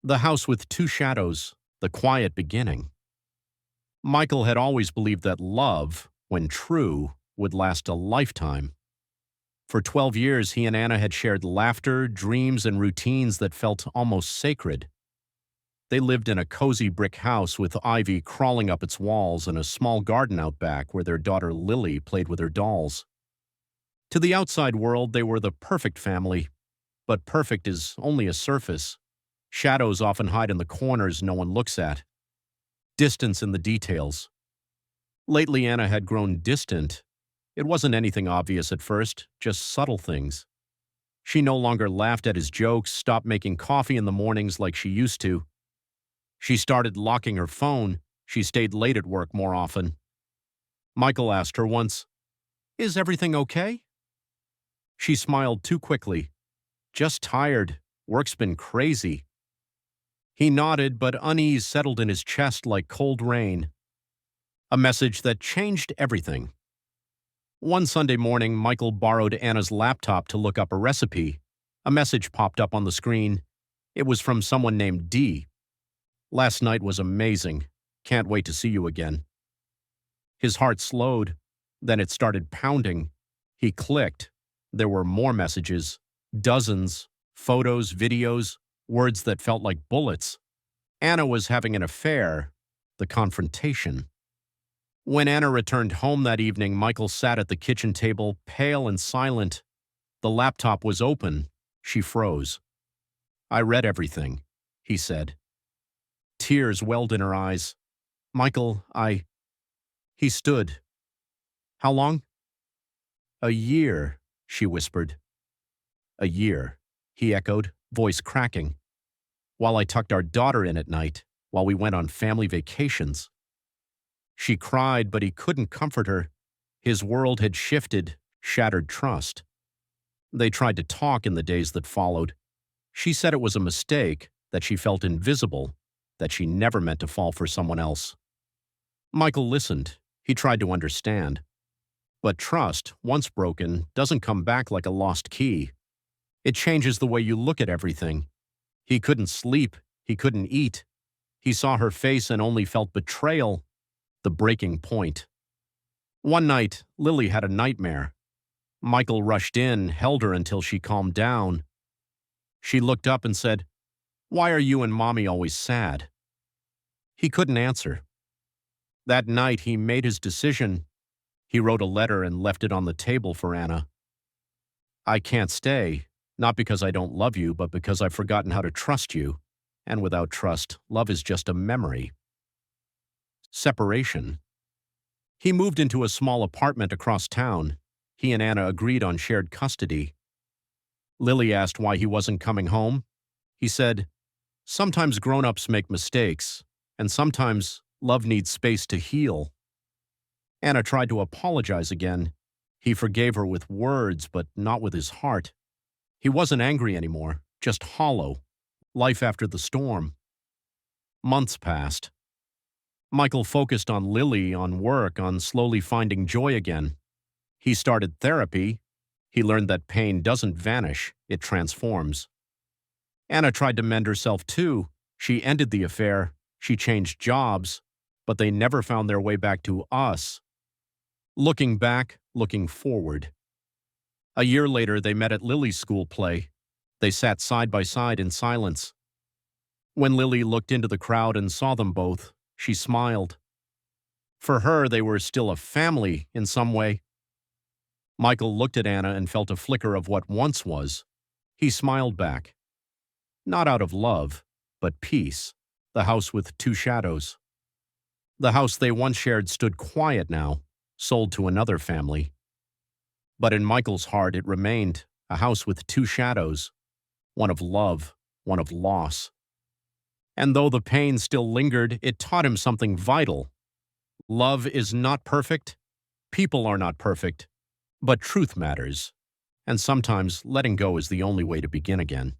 The House with Two Shadows, The Quiet Beginning. Michael had always believed that love, when true, would last a lifetime. For 12 years, he and Anna had shared laughter, dreams, and routines that felt almost sacred. They lived in a cozy brick house with ivy crawling up its walls and a small garden out back where their daughter Lily played with her dolls. To the outside world, they were the perfect family, but perfect is only a surface. Shadows often hide in the corners no one looks at. Distance in the details. Lately, Anna had grown distant. It wasn't anything obvious at first, just subtle things. She no longer laughed at his jokes, stopped making coffee in the mornings like she used to. She started locking her phone. She stayed late at work more often. Michael asked her once, "Is everything okay?" She smiled too quickly. "Just tired. Work's been crazy." He nodded, but unease settled in his chest like cold rain. A message that changed everything. One Sunday morning, Michael borrowed Anna's laptop to look up a recipe. A message popped up on the screen. It was from someone named Dee. "Last night was amazing. Can't wait to see you again." His heart slowed. Then it started pounding. He clicked. There were more messages. Dozens. Photos, videos, words that felt like bullets. Anna was having an affair. The confrontation. When Anna returned home that evening, Michael sat at the kitchen table, pale and silent. The laptop was open. She froze. "I read everything," he said. Tears welled in her eyes. "Michael, He stood. "How long?" "A year," she whispered. "A year," he echoed, voice cracking. "While I tucked our daughter in at night, while we went on family vacations." She cried, but he couldn't comfort her. His world had shifted, shattered trust. They tried to talk in the days that followed. She said it was a mistake, that she felt invisible, that she never meant to fall for someone else. Michael listened. He tried to understand. But trust, once broken, doesn't come back like a lost key. It changes the way you look at everything. He couldn't sleep. He couldn't eat. He saw her face and only felt betrayal. The breaking point. One night, Lily had a nightmare. Michael rushed in, held her until she calmed down. She looked up and said, "Why are you and Mommy always sad?" He couldn't answer. That night, he made his decision. He wrote a letter and left it on the table for Anna. "I can't stay, not because I don't love you, but because I've forgotten how to trust you. And without trust, love is just a memory." Separation. He moved into a small apartment across town. He and Anna agreed on shared custody. Lily asked why he wasn't coming home. He said, "Sometimes grown-ups make mistakes, and sometimes love needs space to heal." Anna tried to apologize again. He forgave her with words, but not with his heart. He wasn't angry anymore, just hollow. Life after the storm. Months passed. Michael focused on Lily, on work, on slowly finding joy again. He started therapy. He learned that pain doesn't vanish, it transforms. Anna tried to mend herself too. She ended the affair. She changed jobs, but they never found their way back to us. Looking back, looking forward. A year later, they met at Lily's school play. They sat side by side in silence. When Lily looked into the crowd and saw them both, she smiled. For her, they were still a family in some way. Michael looked at Anna and felt a flicker of what once was. He smiled back. Not out of love, but peace. The house with two shadows. The house they once shared stood quiet now, sold to another family. But in Michael's heart, it remained a house with two shadows, one of love, one of loss. And though the pain still lingered, it taught him something vital. Love is not perfect. People are not perfect. But truth matters. And sometimes letting go is the only way to begin again.